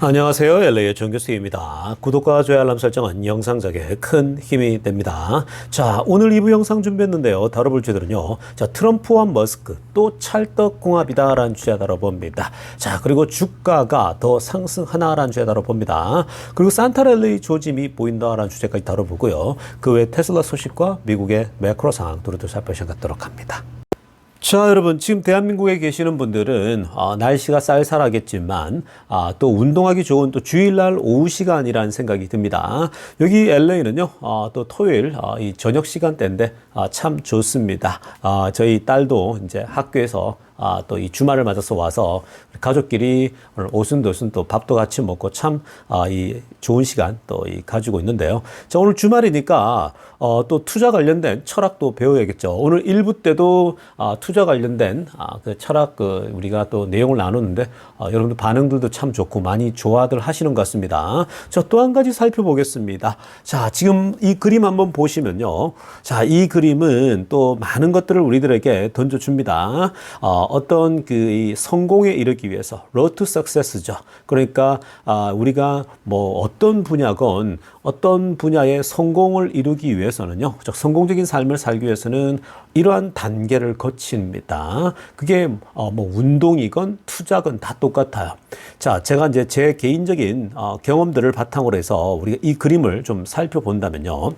안녕하세요. LA의 정교수입니다. 구독과 좋아요 알람 설정은 영상 작에 큰 힘이 됩니다. 자, 오늘 2부 영상 준비했는데요. 다뤄볼 주제들은요. 자, 트럼프와 머스크 또 찰떡궁합이다라는 주제 다뤄봅니다. 자, 그리고 주가가 더 상승하나라는 주제 다뤄봅니다. 그리고 산타 LA 조짐이 보인다라는 주제까지 다뤄보고요. 그 외 테슬라 소식과 미국의 매크로 상황 두루두루 살펴보도록 합니다. 자, 여러분, 지금 대한민국에 계시는 분들은 날씨가 쌀쌀하겠지만 또 운동하기 좋은 또 주일날 오후 시간이라는 생각이 듭니다. 여기 LA는요, 또 토요일 이 저녁 시간대인데 참 좋습니다. 저희 딸도 이제 학교에서 또 이 주말을 맞아서 와서 가족끼리 오늘 오순도순 또 밥도 같이 먹고 참 이 좋은 시간 또 이 가지고 있는데요. 자, 오늘 주말이니까 또 투자 관련된 철학도 배워야겠죠. 오늘 1부 때도 투자 관련된 그 철학 우리가 또 내용을 나누는데 여러분들 반응들도 참 좋고 많이 좋아들 하시는 것 같습니다. 자, 또 한 가지 살펴보겠습니다. 자, 지금 이 그림 한번 보시면요. 자, 이 그림은 또 많은 것들을 우리들에게 던져줍니다. 어떤 이 성공에 이르기 위해서 road to success죠. 그러니까 우리가 뭐 어떤 분야건 어떤 분야의 성공을 이루기 위해서는요, 성공적인 삶을 살기 위해서는 이러한 단계를 거칩니다. 그게 뭐 운동이건 투자건 다 똑같아요. 자, 제가 이제 제 개인적인 경험들을 바탕으로 해서 우리가 이 그림을 좀 살펴본다면요.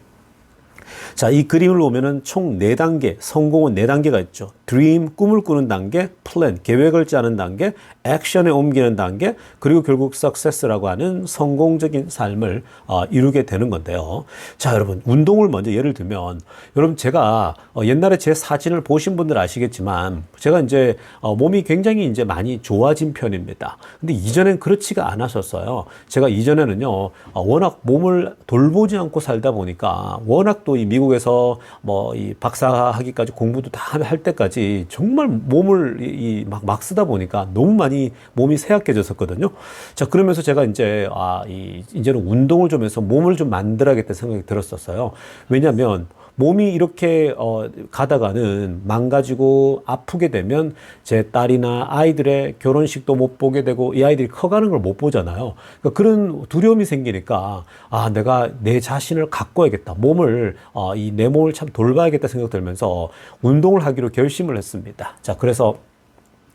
자, 이 그림을 보면은 총 4단계, 성공은 4단계가 있죠. dream, 꿈을 꾸는 단계, plan, 계획을 짜는 단계, action에 옮기는 단계, 그리고 결국 success라고 하는 성공적인 삶을 이루게 되는 건데요. 자, 여러분, 운동을 먼저 예를 들면, 여러분, 제가 옛날에 제 사진을 보신 분들 아시겠지만, 제가 이제 몸이 굉장히 이제 많이 좋아진 편입니다. 근데 이전엔 그렇지가 않았었어요. 제가 이전에는요, 워낙 몸을 돌보지 않고 살다 보니까, 워낙 또 이 미국에서 뭐 이 박사학위까지 공부도 다 할 때까지 정말 몸을 막 쓰다 보니까 너무 많이 몸이 쇠약해졌었거든요. 자, 그러면서 제가 이제 이제는 운동을 좀 해서 몸을 좀 만들어야겠다 생각이 들었었어요. 왜냐면 몸이 이렇게 가다가는 망가지고 아프게 되면 제 딸이나 아이들의 결혼식도 못 보게 되고 이 아이들이 커가는 걸 못 보잖아요. 그러니까 그런 두려움이 생기니까 내가 내 자신을 가꿔야겠다. 내 몸을 참 돌봐야겠다 생각 들면서 운동을 하기로 결심을 했습니다. 자, 그래서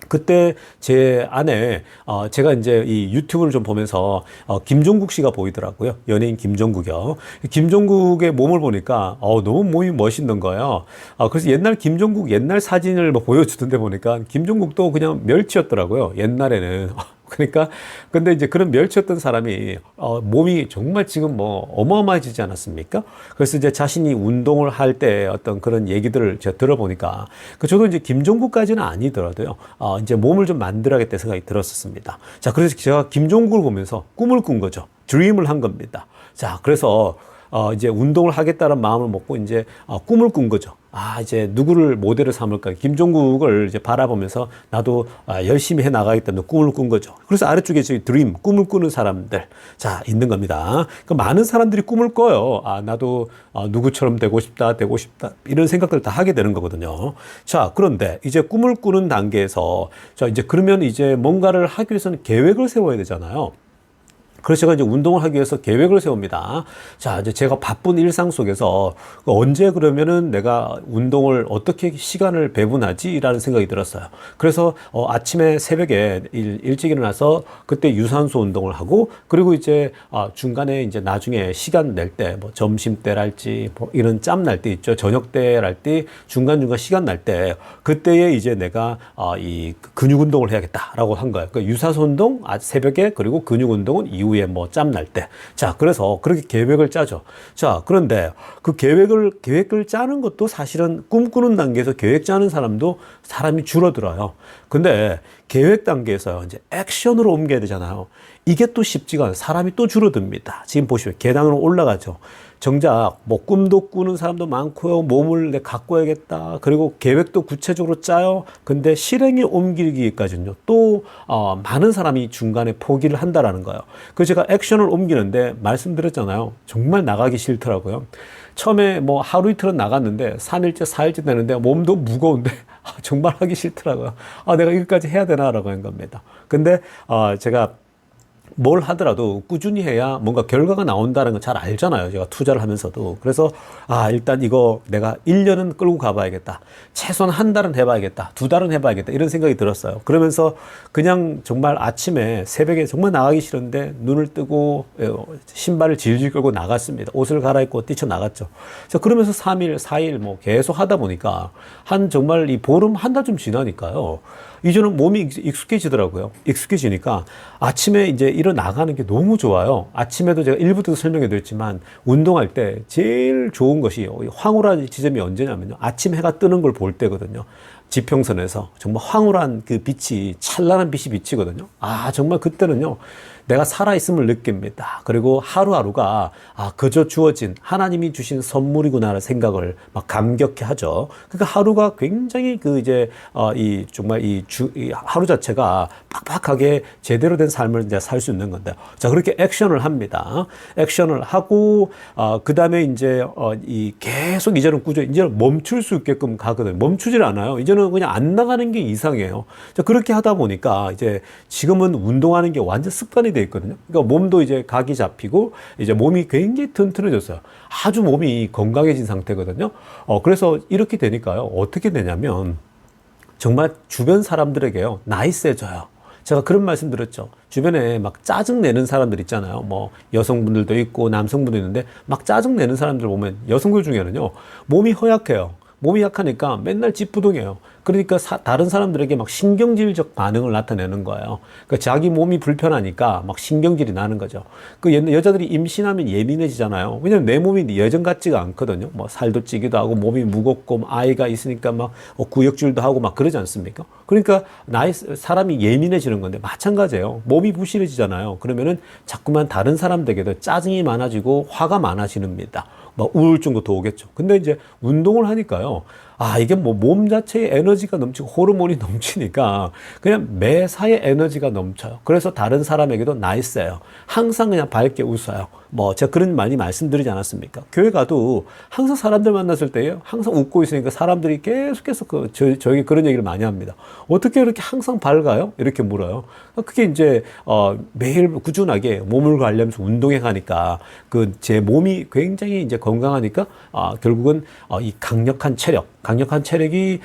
그때 제 안에 제가 이제 이 유튜브를 좀 보면서 김종국 씨가 보이더라고요. 연예인 김종국이요. 김종국의 몸을 보니까 너무 몸이 멋있는 거예요. 그래서 옛날 김종국 옛날 사진을 뭐 보여주던데 보니까 김종국도 그냥 멸치였더라고요. 옛날에는. 그러니까 근데 이제 그런 멸치였던 사람이 몸이 정말 지금 뭐 어마어마해지지 않았습니까? 그래서 이제 자신이 운동을 할 때 어떤 그런 얘기들을 제가 들어보니까 저도 이제 김종국까지는 아니더라도요. 이제 몸을 좀 만들어야겠다 생각이 들었었습니다. 자, 그래서 제가 김종국을 보면서 꿈을 꾼 거죠. 드림을 한 겁니다. 자, 그래서 이제 운동을 하겠다는 마음을 먹고 이제 꿈을 꾼 거죠. 이제 누구를 모델을 삼을까? 김종국을 이제 바라보면서 나도 열심히 해 나가겠다는 꿈을 꾼 거죠. 그래서 아래쪽에 저희 드림, 꿈을 꾸는 사람들, 자, 있는 겁니다. 그러니까 많은 사람들이 꿈을 꿔요. 나도 누구처럼 되고 싶다, 이런 생각들을 다 하게 되는 거거든요. 자, 그런데 이제 꿈을 꾸는 단계에서, 자, 이제 그러면 이제 뭔가를 하기 위해서는 계획을 세워야 되잖아요. 그래서 제가 이제 운동을 하기 위해서 계획을 세웁니다. 자, 이제 제가 바쁜 일상 속에서 언제 그러면은 내가 운동을 어떻게 시간을 배분하지? 라는 생각이 들었어요. 그래서 아침에 새벽에 일찍 일어나서 그때 유산소 운동을 하고 그리고 이제 중간에 이제 나중에 시간 낼 때 뭐 점심 때랄지 뭐 이런 짬 날 때 있죠. 저녁 때랄지 중간중간 시간 날 때 그때에 이제 내가 이 근육 운동을 해야겠다라고 한 거예요. 그러니까 유산소 운동 새벽에 그리고 근육 운동은 이후에 뭐 짬 날 때. 자, 그래서 그렇게 계획을 짜죠. 자, 그런데 그 계획을 짜는 것도 사실은 꿈꾸는 단계에서 계획 짜는 사람이 줄어들어요. 근데 계획 단계에서 이제 액션으로 옮겨야 되잖아요. 이게 또 쉽지가 않아요. 사람이 또 줄어듭니다. 지금 보시면 계단으로 올라가죠. 정작 뭐 꿈도 꾸는 사람도 많고요. 몸을 내 가꿔야겠다. 그리고 계획도 구체적으로 짜요. 근데 실행에 옮기기까지는요. 또 많은 사람이 중간에 포기를 한다라는 거예요. 그래서 제가 액션을 옮기는데 말씀드렸잖아요. 정말 나가기 싫더라고요. 처음에 뭐 하루 이틀은 나갔는데 3일째 4일째 되는데 몸도 무거운데 정말 하기 싫더라고요. 내가 이것까지 해야 되나라고 한 겁니다. 근데 제가 뭘 하더라도 꾸준히 해야 뭔가 결과가 나온다는 건 잘 알잖아요. 제가 투자를 하면서도. 그래서, 일단 이거 내가 1년은 끌고 가봐야겠다. 최소한 한 달은 해봐야겠다. 두 달은 해봐야겠다. 이런 생각이 들었어요. 그러면서 그냥 정말 아침에 새벽에 정말 나가기 싫은데 눈을 뜨고 신발을 질질 끌고 나갔습니다. 옷을 갈아입고 뛰쳐나갔죠. 그러면서 3일, 4일 뭐 계속 하다 보니까 정말 이 보름 한 달쯤 지나니까요. 이제는 몸이 익숙해지더라고요. 익숙해지니까 아침에 이제 일어나가는 게 너무 좋아요. 아침에도 제가 일부터 설명해 드렸지만 운동할 때 제일 좋은 것이 황홀한 지점이 언제냐면요. 아침 해가 뜨는 걸 볼 때거든요. 지평선에서 정말 황홀한 그 빛이 찬란한 빛이 비치거든요. 정말 그때는요. 내가 살아있음을 느낍니다. 그리고 하루하루가 그저 주어진 하나님이 주신 선물이구나라는 생각을 막 감격해 하죠. 그러니까 하루가 굉장히 정말 이 하루 자체가 빡빡하게 제대로 된 삶을 이제 살 수 있는 건데. 자, 그렇게 액션을 합니다. 액션을 하고, 그 다음에 이제, 계속 이제는 이제는 멈출 수 있게끔 가거든요. 멈추질 않아요. 이제는 그냥 안 나가는 게 이상해요. 자, 그렇게 하다 보니까 이제 지금은 운동하는 게 완전 습관이 돼 있거든요. 그러니까 몸도 이제 각이 잡히고 이제 몸이 굉장히 튼튼해졌어요. 아주 몸이 건강해진 상태거든요. 그래서 이렇게 되니까요. 어떻게 되냐면 정말 주변 사람들에게요. 나이스해져요. 제가 그런 말씀 드렸죠. 주변에 막 짜증내는 사람들 있잖아요. 뭐 여성분들도 있고 남성분도 있는데 막 짜증내는 사람들 보면 여성들 중에는요. 몸이 허약해요. 몸이 약하니까 맨날 찌뿌둥해요. 그러니까 다른 사람들에게 막 신경질적 반응을 나타내는 거예요. 그러니까 자기 몸이 불편하니까 막 신경질이 나는 거죠. 그 여자들이 임신하면 예민해지잖아요. 왜냐면 내 몸이 예전 같지가 않거든요. 뭐 살도 찌기도 하고 몸이 무겁고 아이가 있으니까 막 구역질도 하고 막 그러지 않습니까? 그러니까 사람이 예민해지는 건데 마찬가지예요. 몸이 부실해지잖아요. 그러면은 자꾸만 다른 사람들에게도 짜증이 많아지고 화가 많아지는입니다. 뭐 우울증도 더 오겠죠. 근데 이제 운동을 하니까요. 이게 뭐 몸 자체에 에너지가 넘치고 호르몬이 넘치니까 그냥 매사에 에너지가 넘쳐요. 그래서 다른 사람에게도 나이스해요. 항상 그냥 밝게 웃어요. 뭐 제가 그런 많이 말씀드리지 않았습니까? 교회 가도 항상 사람들 만났을 때요. 항상 웃고 있으니까 사람들이 계속해서 저에게 그런 얘기를 많이 합니다. 어떻게 그렇게 항상 밝아요? 이렇게 물어요. 그게 이제 매일 꾸준하게 몸을 관리하면서 운동해 가니까 제 몸이 굉장히 이제 건강하니까 결국은 이 강력한 체력이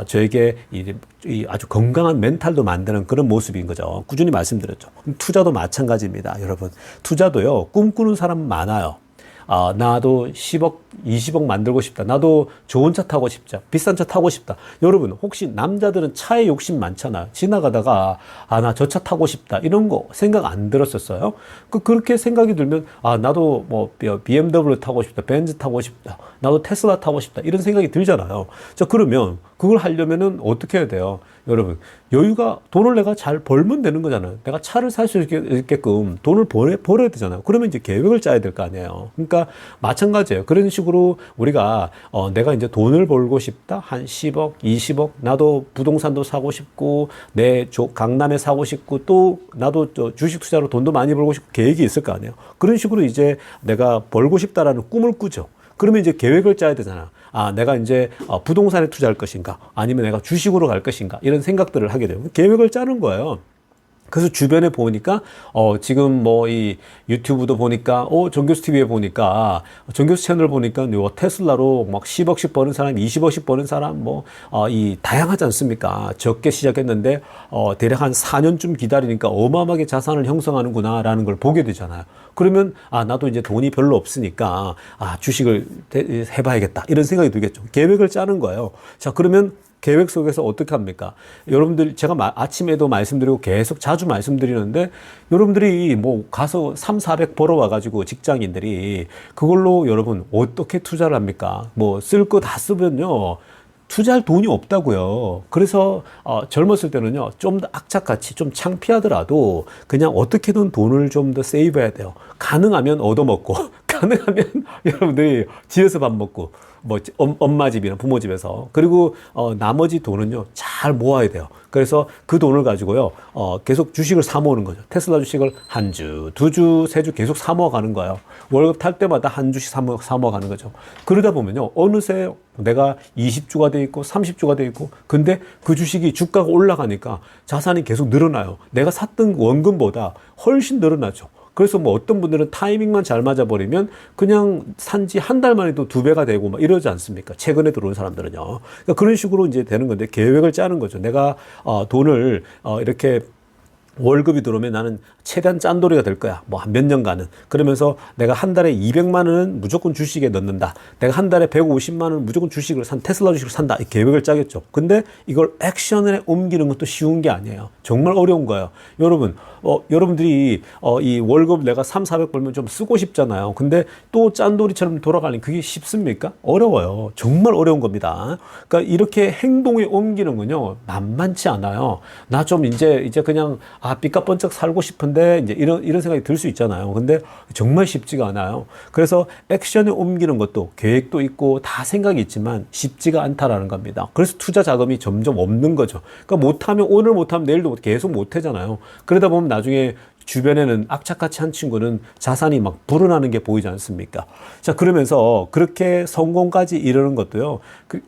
저에게 이 아주 건강한 멘탈도 만드는 그런 모습인 거죠. 꾸준히 말씀드렸죠. 투자도 마찬가지입니다, 여러분. 투자도요, 꿈꾸는 사람 많아요. 나도 10억, 20억 만들고 싶다. 나도 좋은 차 타고 싶다. 비싼 차 타고 싶다. 여러분, 혹시 남자들은 차에 욕심 많잖아요. 지나가다가, 나 저 차 타고 싶다. 이런 거 생각 안 들었었어요? 그렇게 생각이 들면, 나도 뭐, BMW 타고 싶다. 벤츠 타고 싶다. 나도 테슬라 타고 싶다. 이런 생각이 들잖아요. 자, 그러면 그걸 하려면은 어떻게 해야 돼요? 여러분, 돈을 내가 잘 벌면 되는 거잖아요. 내가 차를 살 수 있게끔 돈을 벌어야 되잖아요. 그러면 이제 계획을 짜야 될 거 아니에요. 그러니까 마찬가지예요. 그런 식으로 우리가, 내가 이제 돈을 벌고 싶다. 한 10억, 20억. 나도 부동산도 사고 싶고, 강남에 사고 싶고, 또 나도 주식 투자로 돈도 많이 벌고 싶고, 계획이 있을 거 아니에요. 그런 식으로 이제 내가 벌고 싶다라는 꿈을 꾸죠. 그러면 이제 계획을 짜야 되잖아. 내가 이제 부동산에 투자할 것인가, 아니면 내가 주식으로 갈 것인가, 이런 생각들을 하게 돼요. 계획을 짜는 거예요. 그래서 주변에 보니까, 지금 뭐 이 유튜브도 보니까, 정교수 TV에 보니까, 정교수 채널 보니까, 테슬라로 막 10억씩 버는 사람, 20억씩 버는 사람, 다양하지 않습니까? 적게 시작했는데, 대략 한 4년쯤 기다리니까 어마어마하게 자산을 형성하는구나라는 걸 보게 되잖아요. 그러면, 나도 이제 돈이 별로 없으니까, 주식을 해봐야겠다. 이런 생각이 들겠죠. 계획을 짜는 거예요. 자, 그러면, 계획 속에서 어떻게 합니까? 여러분들, 제가 아침에도 말씀드리고 계속 자주 말씀드리는데, 여러분들이 뭐 가서 400 벌어와가지고 직장인들이 그걸로 여러분 어떻게 투자를 합니까? 뭐 쓸 거 다 쓰면요. 투자할 돈이 없다고요. 그래서 젊었을 때는요. 좀 더 악착같이 좀 창피하더라도 그냥 어떻게든 돈을 좀 더 세이브해야 돼요. 가능하면 얻어먹고 가능하면 여러분들이 집에서 밥 먹고 뭐 엄마 집이나 부모 집에서 그리고 나머지 돈은요 잘 모아야 돼요. 그래서 그 돈을 가지고요 계속 주식을 사 모으는 거죠. 테슬라 주식을 한 주, 두 주, 세 주 계속 사 모아 가는 거예요. 월급 탈 때마다 한 주씩 사 모아 가는 거죠. 그러다 보면요 어느새 내가 20주가 돼 있고 30주가 돼 있고 근데 그 주식이 주가가 올라가니까 자산이 계속 늘어나요. 내가 샀던 원금보다 훨씬 늘어나죠. 그래서 뭐 어떤 분들은 타이밍만 잘 맞아버리면 그냥 산지 한 달 만에도 2배가 되고 막 이러지 않습니까? 최근에 들어온 사람들은요. 그러니까 그런 식으로 이제 되는 건데 계획을 짜는 거죠. 내가 돈을 이렇게 월급이 들어오면 나는 최대한 짠돌이가 될 거야. 뭐 한 몇 년간은. 그러면서 내가 한 달에 200만 원은 무조건 주식에 넣는다. 내가 한 달에 150만 원은 무조건 주식을 테슬라 주식을 산다. 이 계획을 짜겠죠. 근데 이걸 액션에 옮기는 것도 쉬운 게 아니에요. 정말 어려운 거예요. 여러분, 여러분들이 이 월급 내가 400 벌면 좀 쓰고 싶잖아요. 근데 또 짠돌이처럼 돌아가는 그게 쉽습니까? 어려워요. 정말 어려운 겁니다. 그러니까 이렇게 행동에 옮기는 건요. 만만치 않아요. 나 좀 이제 그냥 삐까 번쩍 살고 싶은데 이제 이런 생각이 들 수 있잖아요. 근데 정말 쉽지가 않아요. 그래서 액션에 옮기는 것도 계획도 있고 다 생각이 있지만 쉽지가 않다라는 겁니다. 그래서 투자 자금이 점점 없는 거죠. 그러니까 못하면 오늘 못하면 내일도 계속 못하잖아요. 그러다 보면 나중에 주변에는 악착같이 한 친구는 자산이 막 불어나는 게 보이지 않습니까? 자, 그러면서 그렇게 성공까지 이르는 것도요,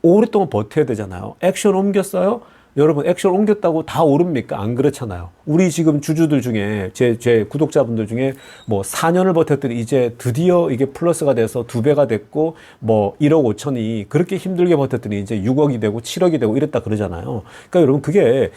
오랫동안 버텨야 되잖아요. 액션 옮겼어요? 여러분 액션 옮겼다고 다 오릅니까? 안 그렇잖아요. 우리 지금 주주들 중에 제 구독자분들 중에 뭐 4년을 버텼더니 이제 드디어 이게 플러스가 돼서 2배가 됐고 뭐 1억 5천이 그렇게 힘들게 버텼더니 이제 6억이 되고 7억이 되고 이랬다 그러잖아요. 그러니까 여러분 그게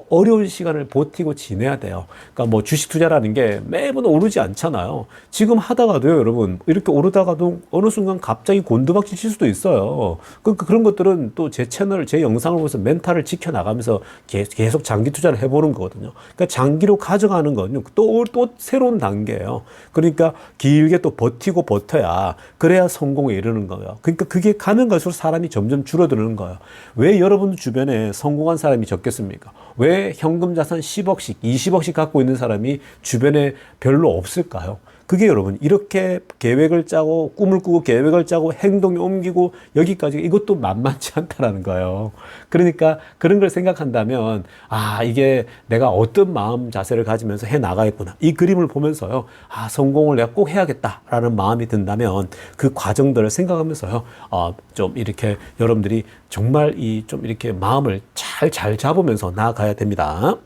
어려운 시간을 버티고 지내야 돼요. 그러니까 뭐 주식 투자라는 게 매번 오르지 않잖아요. 지금 하다가도요 여러분 이렇게 오르다가도 어느 순간 갑자기 곤두박질 칠 수도 있어요. 그러니까 그런 것들은 또 제 채널 제 영상을 보면서 멘탈을 지켜나가면서 계속 장기 투자를 해보는 거거든요. 그러니까 장기로 가져가는 건 또 새로운 단계예요. 그러니까 길게 또 버티고 버텨야 그래야 성공에 이르는 거예요. 그러니까 그게 가면 갈수록 사람이 점점 줄어드는 거예요. 왜 여러분 주변에 성공한 사람이 적겠습니까? 왜 현금 자산 10억씩, 20억씩 갖고 있는 사람이 주변에 별로 없을까요? 그게 여러분 이렇게 계획을 짜고 꿈을 꾸고 계획을 짜고 행동에 옮기고 여기까지 이것도 만만치 않다라는 거예요. 그러니까 그런 걸 생각한다면 이게 내가 어떤 마음 자세를 가지면서 해 나가겠구나. 이 그림을 보면서요. 성공을 내가 꼭 해야겠다라는 마음이 든다면 그 과정들을 생각하면서요. 좀 이렇게 여러분들이 정말 좀 이렇게 마음을 잘 잡으면서 나아가야 됩니다.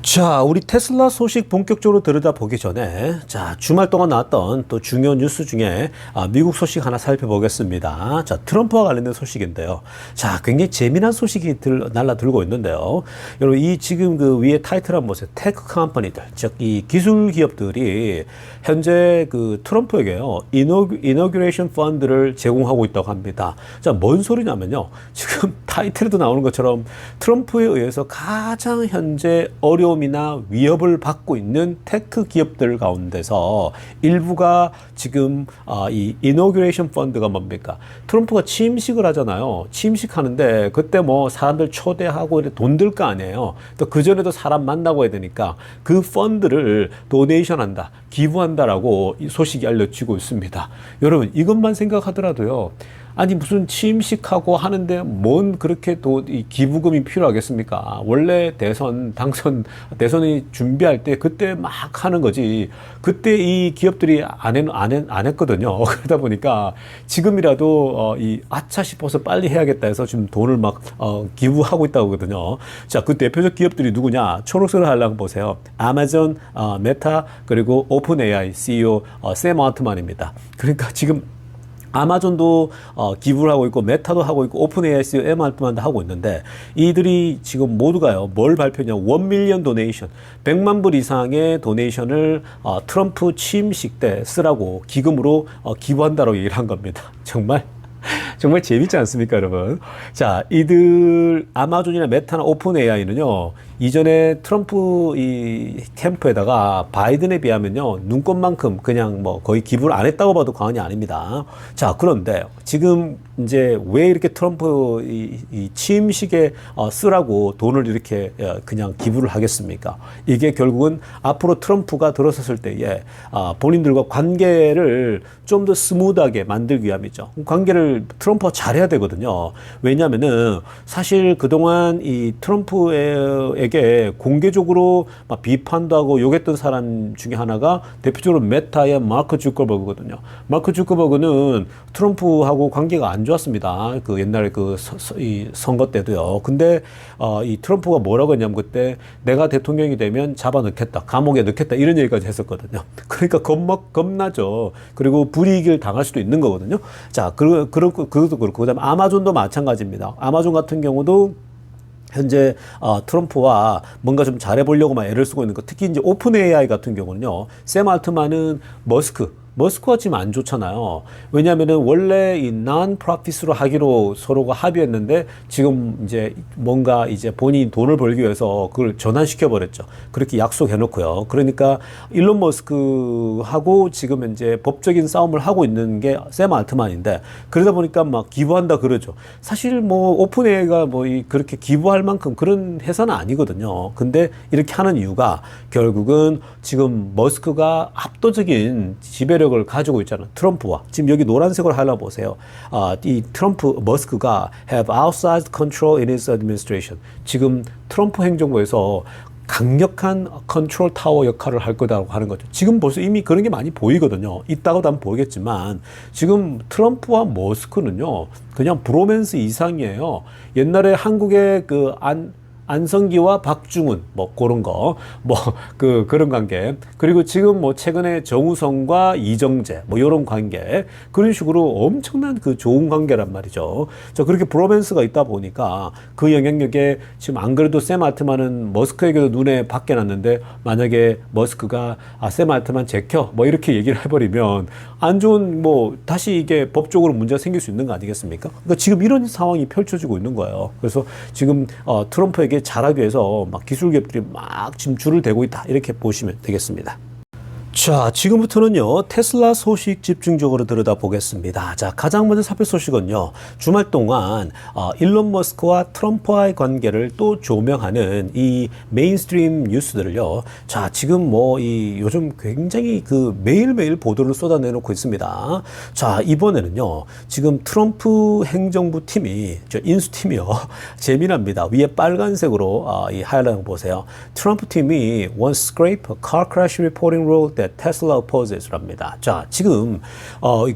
자, 우리 테슬라 소식 본격적으로 들여다보기 전에 주말 동안 나왔던 또 중요한 뉴스 중에 미국 소식 하나 살펴보겠습니다. 자, 트럼프와 관련된 소식인데요. 자, 굉장히 재미난 소식이 날라들고 있는데요. 여러분, 이 지금 그 위에 타이틀 한번 보세요. 테크 컴퍼니들, 즉 이 기술 기업들이 현재 그 트럼프에게요. 이너규레이션 펀드를 제공하고 있다고 합니다. 자, 뭔 소리냐면요. 지금 타이틀에도 나오는 것처럼 트럼프에 의해서 가장 현재 어려움이나 위협을 받고 있는 테크 기업들 가운데서 일부가 지금 이 이너규레이션 펀드가 뭡니까? 트럼프가 취임식을 하잖아요. 취임식 하는데 그때 뭐 사람들 초대하고 돈 들 거 아니에요. 또 그전에도 사람 만나고 해야 되니까 그 펀드를 도네이션 한다, 기부한다라고 이 소식이 알려지고 있습니다. 여러분 이것만 생각하더라도요. 아니 무슨 취임식하고 하는데 뭔 그렇게 이 기부금이 필요하겠습니까? 원래 대선이 준비할 때 그때 막 하는 거지. 그때 이 기업들이 안 했거든요. 그러다 보니까 지금이라도 이 아차 싶어서 빨리 해야겠다 해서 지금 돈을 막 기부하고 있다고 하거든요. 자, 그 대표적 기업들이 누구냐? 초록색을 하려고 보세요. 아마존, 메타, 그리고 오픈 AI CEO 샘 알트만입니다. 그러니까 지금 아마존도 기부를 하고 있고 메타도 하고 있고 오픈 AI CEO 샘 알트만도 하고 있는데 이들이 지금 모두가요. 뭘 발표냐? 1 밀리언 도네이션, 100만 불 이상의 도네이션을 트럼프 취임식 때 쓰라고 기금으로 기부한다고 얘기를 한 겁니다. 정말 재밌지 않습니까, 여러분? 자, 이들 아마존이나 메타나 오픈 AI는요. 이전에 트럼프 이 캠프에다가 바이든에 비하면요, 눈꽃만큼 그냥 뭐 거의 기부를 안 했다고 봐도 과언이 아닙니다. 자, 그런데 지금 이제 왜 이렇게 트럼프 이 취임식에 쓰라고 돈을 이렇게 그냥 기부를 하겠습니까? 이게 결국은 앞으로 트럼프가 들어섰을 때에 본인들과 관계를 좀 더 스무드하게 만들기 위함이죠. 관계를 트럼프와 잘해야 되거든요. 왜냐하면은 사실 그동안 이 트럼프에게 공개적으로 막 비판도 하고 욕했던 사람 중에 하나가 대표적으로 메타의 마크 주커버그거든요. 마크 주커버그는 트럼프하고 관계가 안 좋았습니다. 그 옛날에 이 선거 때도요. 근데 이 트럼프가 뭐라고 했냐면 그때 내가 대통령이 되면 잡아넣겠다, 감옥에 넣겠다 이런 얘기까지 했었거든요. 그러니까 겁나죠. 그리고 불이익을 당할 수도 있는 거거든요. 자, 그것도 그렇고 그다음에 아마존도 마찬가지입니다. 아마존 같은 경우도 현재 트럼프와 뭔가 좀 잘해보려고 막 애를 쓰고 있는 거. 특히 이제 오픈 AI 같은 경우는요. 샘 알트만은 머스크와 지금 안 좋잖아요. 왜냐하면은 원래 이 non-profit으로 하기로 서로가 합의했는데 지금 이제 뭔가 이제 본인이 돈을 벌기 위해서 그걸 전환시켜 버렸죠. 그렇게 약속해 놓고요. 그러니까 일론 머스크하고 지금 이제 법적인 싸움을 하고 있는 게 샘 알트만인데 그러다 보니까 막 기부한다 그러죠. 사실 뭐 오픈 AI가 뭐 그렇게 기부할 만큼 그런 회사는 아니거든요. 근데 이렇게 하는 이유가 결국은 지금 머스크가 압도적인 지배력을 가지고 있잖아요. 트럼프와. 지금 여기 노란색으로 하나 보세요. 이 트럼프, 머스크가 have outsized control in his administration. 지금 트럼프 행정부에서 강력한 컨트롤 타워 역할을 할 거다라고 하는 거죠. 지금 벌써 이미 그런 게 많이 보이거든요. 이따가도 한번 보이겠지만 지금 트럼프와 머스크는요, 그냥 브로맨스 이상이에요. 옛날에 한국의 안성기와 박중훈, 뭐, 그런 거, 뭐, 그런 관계. 그리고 지금 뭐, 최근에 정우성과 이정재, 뭐, 요런 관계. 그런 식으로 엄청난 좋은 관계란 말이죠. 자, 그렇게 브로맨스가 있다 보니까 그 영향력에 지금 안 그래도 샘 알트만은 머스크에게도 눈에 밖에 났는데 만약에 머스크가 샘 알트만 제켜, 뭐, 이렇게 얘기를 해버리면 안 좋은, 뭐, 다시 이게 법적으로 문제가 생길 수 있는 거 아니겠습니까? 그러니까 지금 이런 상황이 펼쳐지고 있는 거예요. 그래서 지금, 트럼프에게 잘하기 위해서 막 기술기업들이 막 지금 줄을 대고 있다. 이렇게 보시면 되겠습니다. 자, 지금부터는요, 테슬라 소식 집중적으로 들여다보겠습니다. 자, 가장 먼저 살필 소식은요, 주말 동안, 일론 머스크와 트럼프와의 관계를 또 조명하는 이 메인스트림 뉴스들을요, 자, 지금 뭐, 요즘 굉장히 매일매일 보도를 쏟아내놓고 있습니다. 자, 이번에는요, 지금 트럼프 행정부 팀이, 인수팀이요, 재미납니다. 위에 빨간색으로, 이 하이라이트 보세요. 트럼프 팀이 once scrape a car crash reporting rule that Tesla opposes.랍니다. 자, 지금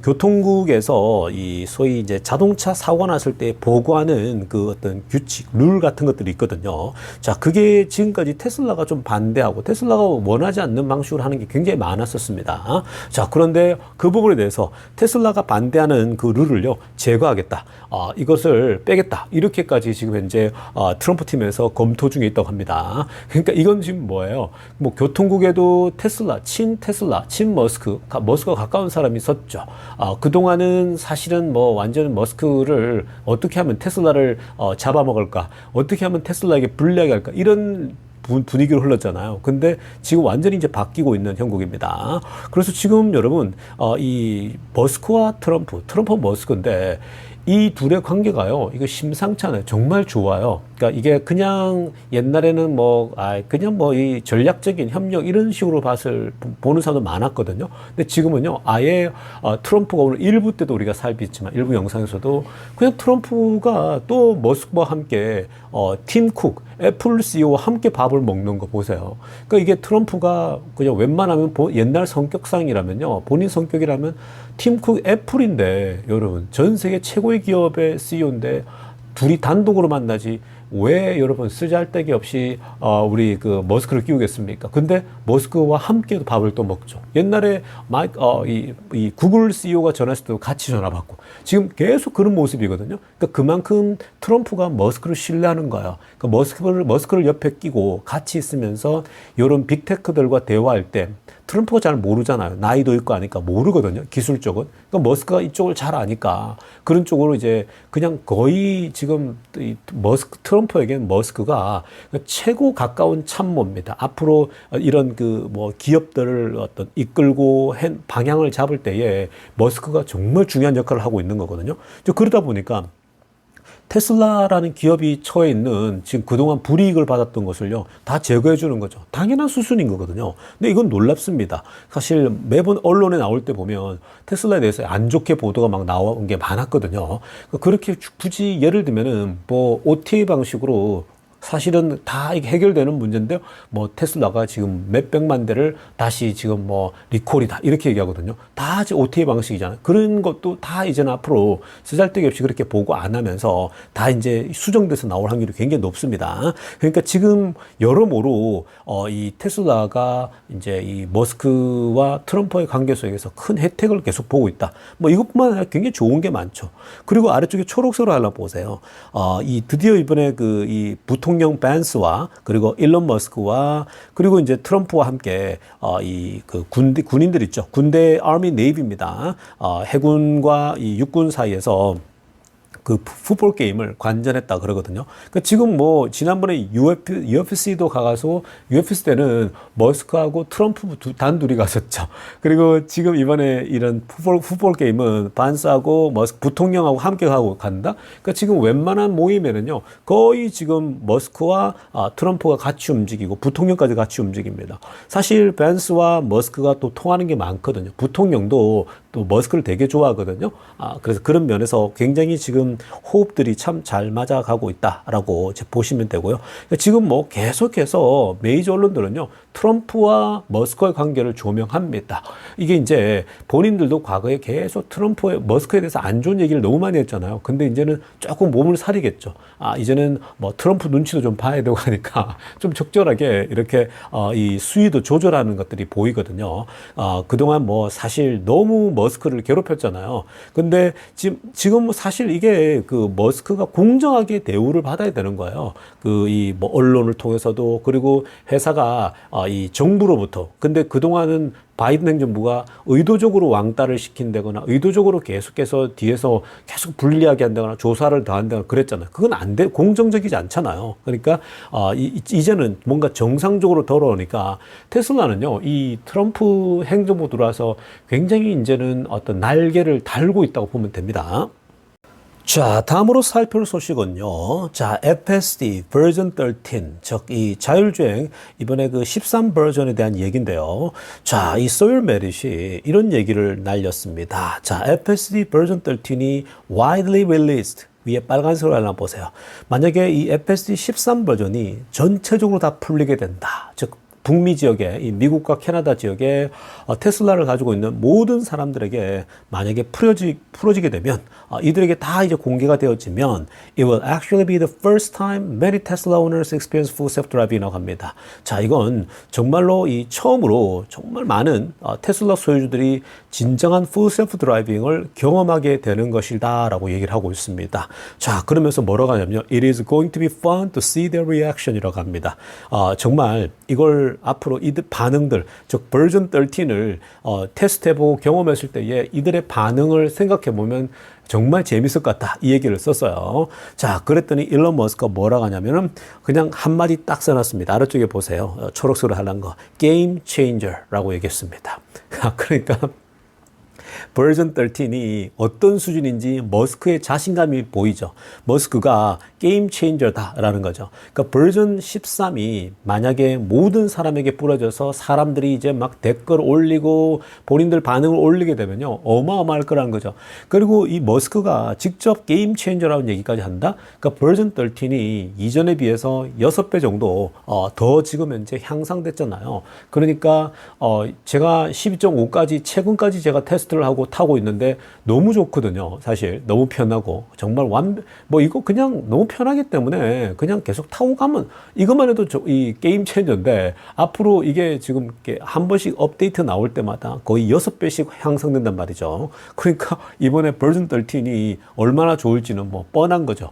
교통국에서 이 소위 이제 자동차 사고가 났을 때 보고하는 어떤 규칙, 룰 같은 것들이 있거든요. 자, 그게 지금까지 테슬라가 좀 반대하고 테슬라가 원하지 않는 방식으로 하는 게 굉장히 많았었습니다. 자, 그런데 그 부분에 대해서 테슬라가 반대하는 그 룰을요, 제거하겠다. 이것을 빼겠다. 이렇게까지 지금 현재 트럼프 팀에서 검토 중에 있다고 합니다. 그러니까 이건 지금 뭐예요? 뭐 교통국에도 테슬라, 친 머스크가 가까운 사람이 있었죠. 그동안은 사실은 뭐 완전 머스크를 어떻게 하면 테슬라를 잡아먹을까? 어떻게 하면 테슬라에게 불리하게 할까? 이런 분위기로 흘렀잖아요. 근데 지금 완전히 이제 바뀌고 있는 형국입니다. 그래서 지금 여러분, 이 머스크와 트럼프 머스크인데 이 둘의 관계가요, 이거 심상치 않아요. 정말 좋아요. 그러니까 이게 그냥 옛날에는 그냥 이 전략적인 협력 이런 식으로 보는 사람도 많았거든요. 근데 지금은요, 아예, 트럼프가 오늘 일부 때도 우리가 살폈지만 일부 영상에서도 그냥 트럼프가 또 머스크와 함께, 팀 쿡, 애플 CEO와 함께 밥을 먹는 거 보세요. 그러니까 이게 트럼프가 그냥 웬만하면 옛날 성격상이라면요, 본인 성격이라면 팀 쿡 애플인데, 여러분, 전 세계 최고의 기업의 CEO인데 둘이 단독으로 만나지 왜 여러분 쓰잘데기 없이 우리 머스크를 끼우겠습니까? 근데 머스크와 함께 밥을 또 먹죠. 옛날에 이 구글 CEO가 전화했을 때도 같이 전화 받고 지금 계속 그런 모습이거든요. 그러니까 그만큼 트럼프가 머스크를 신뢰하는 거예요. 그러니까 머스크를 옆에 끼고 같이 있으면서 이런 빅테크들과 대화할 때 트럼프가 잘 모르잖아요. 나이도 있고 하니까 모르거든요. 기술적은. 그러니까 머스크가 이쪽을 잘 아니까 그런 쪽으로 이제 그냥 거의 지금 이 트럼프에게는 머스크가 최고 가까운 참모입니다. 앞으로 이런 그 뭐 기업들을 어떤 이끌고 방향을 잡을 때에 머스크가 정말 중요한 역할을 하고 있는 거거든요. 그러다 보니까 테슬라라는 기업이 처해 있는 지금 그동안 불이익을 받았던 것을요, 다 제거해 주는 거죠. 당연한 수순인 거거든요. 근데 이건 놀랍습니다. 사실 매번 언론에 나올 때 보면 테슬라에 대해서 안 좋게 보도가 막 나온 게 많았거든요. 그렇게 굳이 예를 들면은 뭐 OTA 방식으로 사실은 다 이게 해결되는 문제인데요. 뭐 테슬라가 지금 몇백만 대를 다시 지금 뭐 리콜이다 이렇게 얘기하거든요. 다 이제 OTA 방식이잖아요. 그런 것도 다 이제는 앞으로 쓰잘데기 없이 그렇게 보고 안 하면서 다 이제 수정돼서 나올 확률이 굉장히 높습니다. 그러니까 지금 여러모로 이 테슬라가 이제 이 머스크와 트럼프의 관계 속에서 큰 혜택을 계속 보고 있다. 뭐 이것뿐만 아니라 굉장히 좋은 게 많죠. 그리고 아래쪽에 초록색으로 하나 보세요. 이 드디어 이번에 그 이 부통령 밴스와 그리고 일론 머스크와 그리고 이제 트럼프와 함께 이 그 군인들 있죠. 군대 아미 네이비입니다. 해군과 이 육군 사이에서 그 풋볼 게임을 관전했다 그러거든요. 그러니까 지금 뭐 지난번에 UFC도 가서 UFC 때는 머스크하고 트럼프 단둘이 갔었죠. 그리고 지금 이번에 이런 풋볼 게임은 반스하고 머스크 부통령하고 함께 하고 간다. 그러니까 지금 웬만한 모임에는요 거의 지금 머스크와 트럼프가 같이 움직이고 부통령까지 같이 움직입니다. 사실 밴스와 머스크가 또 통하는 게 많거든요. 부통령도 또 머스크를 되게 좋아하거든요. 그래서 그런 면에서 굉장히 지금 호흡들이 참 잘 맞아가고 있다라고 보시면 되고요. 지금 뭐 계속해서 메이저 언론들은요, 트럼프와 머스크의 관계를 조명합니다. 이게 이제 본인들도 과거에 계속 머스크에 대해서 안 좋은 얘기를 너무 많이 했잖아요. 근데 이제는 조금 몸을 사리겠죠. 이제는 뭐 트럼프 눈치도 좀 봐야 되고 하니까 좀 적절하게 이렇게 이 수위도 조절하는 것들이 보이거든요. 그동안 뭐 사실 너무 머스크를 괴롭혔잖아요. 근데 지금 사실 이게 그 머스크가 공정하게 대우를 받아야 되는 거예요. 그 이 뭐 언론을 통해서도 그리고 회사가 이 정부로부터. 근데 그동안은 바이든 행정부가 의도적으로 왕따를 시킨다거나 의도적으로 계속해서 뒤에서 계속 불리하게 한다거나 조사를 더 한다거나 그랬잖아요. 그건 안 돼, 공정적이지 않잖아요. 그러니까 이제는 뭔가 정상적으로 돌아오니까 테슬라는요, 이 트럼프 행정부 들어와서 굉장히 이제는 어떤 날개를 달고 있다고 보면 됩니다. 자, 다음으로 살펴볼 소식은요. 자, FSD 버전 13, 즉 이 자율주행 이번에 그 13 버전에 대한 얘기인데요. 자, 이 소일 메릿이 이런 얘기를 날렸습니다. 자, FSD 버전 13이 widely released. 위에 빨간색으로 하나 보세요. 만약에 이 FSD 13 버전이 전체적으로 다 풀리게 된다. 즉 북미 지역에, 이 미국과 캐나다 지역에 테슬라를 가지고 있는 모든 사람들에게 만약에 풀어지게 되면, 이들에게 다 이제 공개가 되어지면, it will actually be the first time many Tesla owners experience full self-driving이라고 합니다. 자, 이건 정말로 이 처음으로 정말 많은 테슬라 소유주들이 진정한 full self-driving을 경험하게 되는 것이다라고 얘기를 하고 있습니다. 자, 그러면서 뭐라고 하냐면요. It is going to be fun to see their reaction이라고 합니다. 정말 이걸 앞으로 이들 반응들, 즉 버전 13을 테스트해보고 경험했을 때에 이들의 반응을 생각해보면 정말 재밌을 것 같다. 이 얘기를 썼어요. 자, 그랬더니 일론 머스크가 뭐라고 하냐면은 그냥 한마디 딱 써놨습니다. 아래쪽에 보세요. 초록색으로 하는 거. Game Changer라고 얘기했습니다. 그러니까 버전 13이 어떤 수준인지 머스크의 자신감이 보이죠. 머스크가 게임 체인저다라는 거죠. 그러니까 버전 13이 만약에 모든 사람에게 뿌려져서 사람들이 이제 막 댓글 올리고 본인들 반응을 올리게 되면요. 어마어마할 거라는 거죠. 그리고 이 머스크가 직접 게임 체인저라는 얘기까지 한다? 그러니까 버전 13이 이전에 비해서 6배 정도 더 지금 현재 향상됐잖아요. 그러니까 제가 12.5까지 최근까지 제가 테스트를 하고 타고 있는데 너무 좋거든요. 사실 너무 편하고 정말 뭐 이거 그냥 너무 편하기 때문에 그냥 계속 타고 가면 이것만 해도 이 게임 체인저인데 앞으로 이게 지금 이렇게 한 번씩 업데이트 나올 때마다 거의 6배씩 향상된단 말이죠. 그러니까 이번에 버전 13이 얼마나 좋을지는 뭐 뻔한 거죠.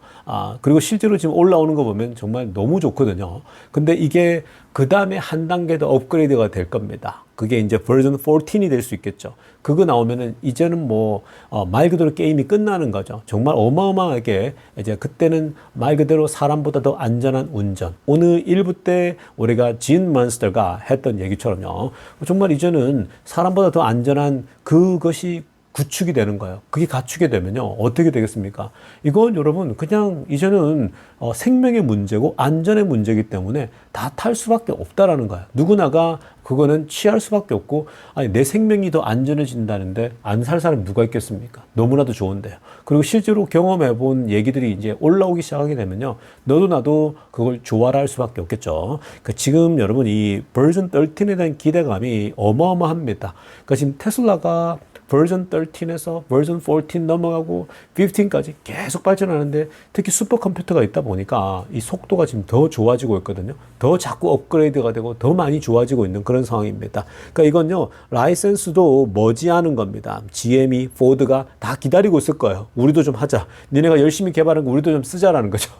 그리고 실제로 지금 올라오는 거 보면 정말 너무 좋거든요. 근데 이게 그 다음에 한 단계 더 업그레이드가 될 겁니다. 그게 이제 버전 14이 될 수 있겠죠. 그거 나오면은 이제는 뭐 말 그대로 게임이 끝나는 거죠. 정말 어마어마하게 이제 그때는 말 그대로 사람보다 더 안전한 운전. 오늘 1부 때 우리가 진 몬스터가 했던 얘기처럼요. 정말 이제는 사람보다 더 안전한 그것이 구축이 되는 거예요. 그게 갖추게 되면요. 어떻게 되겠습니까? 이건 여러분 그냥 이제는 생명의 문제고 안전의 문제이기 때문에 다 탈 수밖에 없다라는 거예요. 누구나가 그거는 취할 수밖에 없고, 아니 내 생명이 더 안전해진다는데 안 살 사람이 누가 있겠습니까? 너무나도 좋은데요. 그리고 실제로 경험해 본 얘기들이 이제 올라오기 시작하게 되면요. 너도 나도 그걸 좋아라 할 수밖에 없겠죠. 그러니까 지금 여러분 이 버전 13에 대한 기대감이 어마어마합니다. 그러니까 지금 테슬라가 버전 13에서 버전 14 넘어가고 15까지 계속 발전하는데 특히 슈퍼컴퓨터가 있다 보니까 이 속도가 지금 더 좋아지고 있거든요. 더 자꾸 업그레이드가 되고 더 많이 좋아지고 있는 그런 상황입니다. 그러니까 이건요, 라이센스도 머지않은 겁니다. GM이, 포드가 다 기다리고 있을 거예요. 우리도 좀 하자. 니네가 열심히 개발한 거 우리도 좀 쓰자라는 거죠.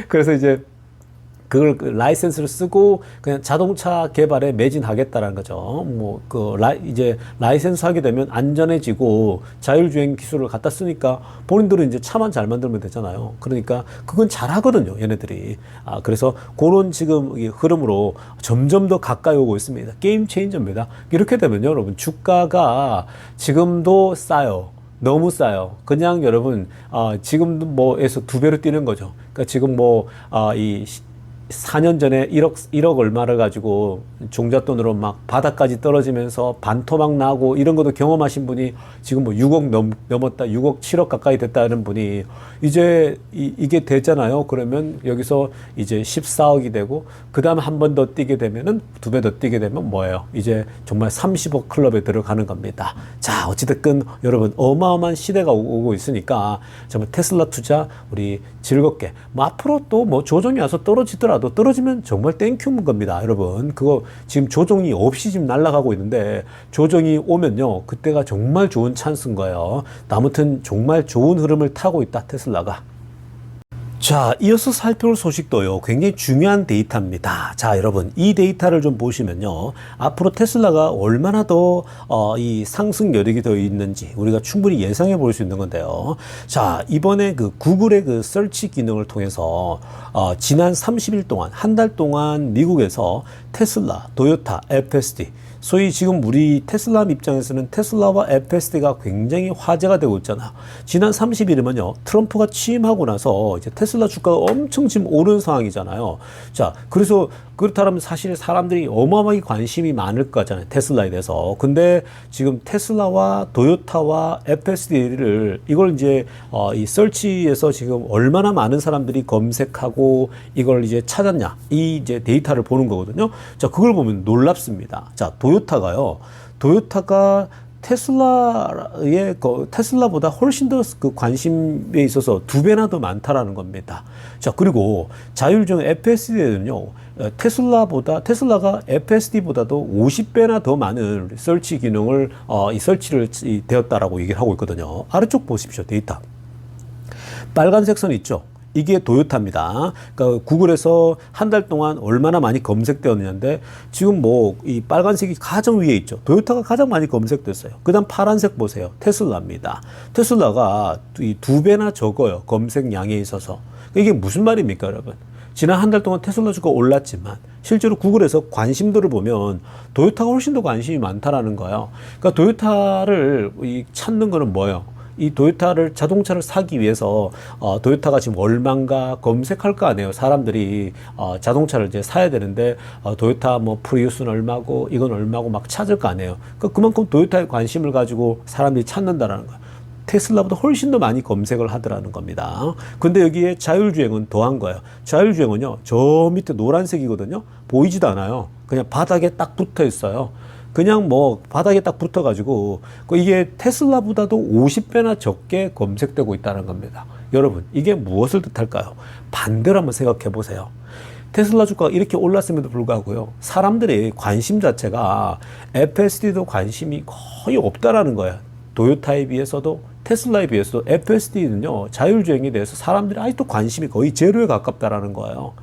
그래서 이제 그걸 라이센스를 쓰고 그냥 자동차 개발에 매진하겠다라는 거죠. 뭐 이제 라이센스 하게 되면 안전해지고 자율주행 기술을 갖다 쓰니까 본인들은 이제 차만 잘 만들면 되잖아요. 그러니까 그건 잘하거든요, 얘네들이. 그래서 그런 지금 흐름으로 점점 더 가까이 오고 있습니다. 게임 체인저입니다. 이렇게 되면요, 여러분 주가가 지금도 싸요. 너무 싸요. 그냥 여러분 지금도 뭐에서 2배로 뛰는 거죠. 그러니까 지금 이 4년 전에 1억 얼마를 가지고 종잣돈으로 막 바닥까지 떨어지면서 반토막 나고 이런 것도 경험하신 분이 지금 뭐 6억 넘었다, 6억, 7억 가까이 됐다는 분이 이제 이게 되잖아요. 그러면 여기서 이제 14억이 되고, 그 다음에 한 번 더 뛰게 되면은 2배 더 뛰게 되면 뭐예요? 이제 정말 30억 클럽에 들어가는 겁니다. 자, 어찌됐든 여러분 어마어마한 시대가 오고 있으니까 정말 테슬라 투자 우리 즐겁게, 뭐 앞으로 또 뭐 조정이 와서 떨어지더라도 떨어지면 정말 땡큐인 겁니다. 여러분 그거 지금 조정이 없이 지금 날아가고 있는데 조정이 오면요, 그때가 정말 좋은 찬스인 거예요. 아무튼 정말 좋은 흐름을 타고 있다, 테슬라가. 자, 이어서 살펴볼 소식도요, 굉장히 중요한 데이터입니다. 자, 여러분 이 데이터를 좀 보시면요, 앞으로 테슬라가 얼마나 더 이 상승 여력이 더 있는지 우리가 충분히 예상해 볼 수 있는 건데요. 자, 이번에 그 구글의 그 서치 기능을 통해서 지난 30일 동안, 한 달 동안 미국에서 테슬라, 도요타, FSD, 소위 지금 우리 테슬라 입장에서는 테슬라와 FSD가 굉장히 화제가 되고 있잖아요. 지난 30일이면요, 트럼프가 취임하고 나서 이제 테슬라 주가가 엄청 지금 오른 상황이잖아요. 자, 그래서 그렇다면 사실 사람들이 어마어마하게 관심이 많을 거잖아요, 테슬라에 대해서. 근데 지금 테슬라와 도요타와 FSD를 이걸 이제 이 서치에서 지금 얼마나 많은 사람들이 검색하고 이걸 이제 찾았냐, 이 이제 데이터를 보는 거거든요. 자, 그걸 보면 놀랍습니다. 자, 도요타가 테슬라보다 훨씬 더 그 관심에 있어서 2배나 더 많다라는 겁니다. 자, 그리고 자율주행 FSD는요, 테슬라가 FSD보다도 50배나 더 많은 설치 기능을 이 설치를 되었다라고 얘기를 하고 있거든요. 아래쪽 보십시오, 데이터. 빨간색 선 있죠? 이게 도요타입니다. 그러니까 구글에서 한 달 동안 얼마나 많이 검색되었는데 지금 뭐 이 빨간색이 가장 위에 있죠. 도요타가 가장 많이 검색됐어요. 그다음 파란색 보세요. 테슬라입니다. 테슬라가 이 2배나 적어요, 검색량에 있어서. 이게 무슨 말입니까, 여러분? 지난 한 달 동안 테슬라 주가 올랐지만 실제로 구글에서 관심도를 보면 도요타가 훨씬 더 관심이 많다라는 거예요. 그러니까 도요타를 찾는 거는 뭐예요? 이 도요타를, 자동차를 사기 위해서 도요타가 지금 얼마인가 검색할 거 아니에요. 사람들이 자동차를 이제 사야 되는데 도요타 뭐 프리우스는 얼마고 이건 얼마고 막 찾을 거 아니에요. 그러니까 그만큼 도요타에 관심을 가지고 사람들이 찾는다라는 거예요. 테슬라보다 훨씬 더 많이 검색을 하더라는 겁니다. 근데 여기에 자율주행은 더한 거예요. 자율주행은요, 저 밑에 노란색이거든요. 보이지도 않아요. 그냥 바닥에 딱 붙어 있어요. 그냥 뭐 바닥에 딱 붙어가지고 이게 테슬라보다도 50배나 적게 검색되고 있다는 겁니다. 여러분, 이게 무엇을 뜻할까요? 반대로 한번 생각해 보세요. 테슬라 주가가 이렇게 올랐음에도 불구하고요, 사람들의 관심 자체가 FSD도 관심이 거의 없다라는 거예요. 도요타에 비해서도 테슬라에 비해서도 FSD는요, 자율주행에 대해서 사람들이 아직도 관심이 거의 제로에 가깝다라는 거예요.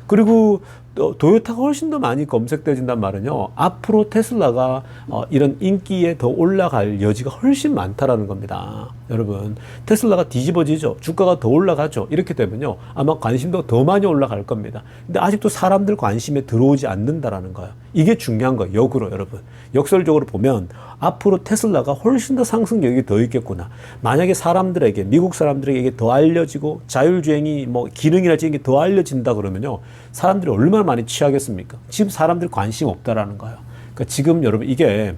그리고 또 도요타가 훨씬 더 많이 검색되진단 말은요. 앞으로 테슬라가 이런 인기에 더 올라갈 여지가 훨씬 많다라는 겁니다. 여러분, 테슬라가 뒤집어지죠. 주가가 더 올라가죠. 이렇게 되면요. 아마 관심도 더 많이 올라갈 겁니다. 근데 아직도 사람들 관심에 들어오지 않는다라는 거예요. 이게 중요한 거예요. 역으로 여러분. 역설적으로 보면 앞으로 테슬라가 훨씬 더 상승력이 더 있겠구나. 만약에 사람들에게, 미국 사람들에게 이게 더 알려지고 자율주행이 뭐 기능이랄지 이게 더 알려진다 그러면요. 사람들이 얼마나 많이 취하겠습니까? 지금 사람들 관심 없다라는 거예요. 그러니까 지금 여러분 이게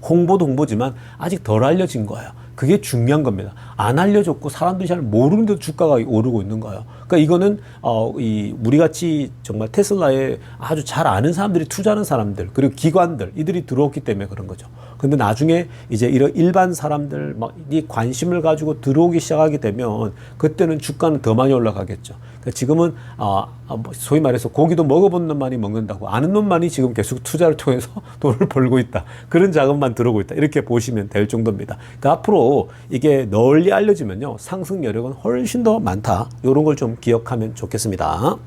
홍보도 홍보지만 아직 덜 알려진 거예요. 그게 중요한 겁니다. 안 알려졌고 사람들이 잘 모르는데도 주가가 오르고 있는 거예요. 그러니까 이거는 우리 같이 정말 테슬라에 아주 잘 아는 사람들이 투자하는 사람들 그리고 기관들 이들이 들어왔기 때문에 그런 거죠. 근데 나중에 이제 이런 일반 사람들 막 이 관심을 가지고 들어오기 시작하게 되면 그때는 주가는 더 많이 올라가겠죠. 그러니까 지금은 소위 말해서 고기도 먹어본 놈만이 먹는다고 아는 놈만이 지금 계속 투자를 통해서 돈을 벌고 있다. 그런 자금만 들어오고 있다. 이렇게 보시면 될 정도입니다. 그러니까 앞으로 이게 널리 알려지면요. 상승 여력은 훨씬 더 많다. 이런 걸 좀 기억하면 좋겠습니다.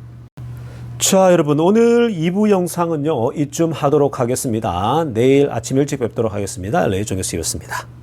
자, 여러분 오늘 2부 영상은요. 이쯤 하도록 하겠습니다. 내일 아침 일찍 뵙도록 하겠습니다. 레이종교수였습니다.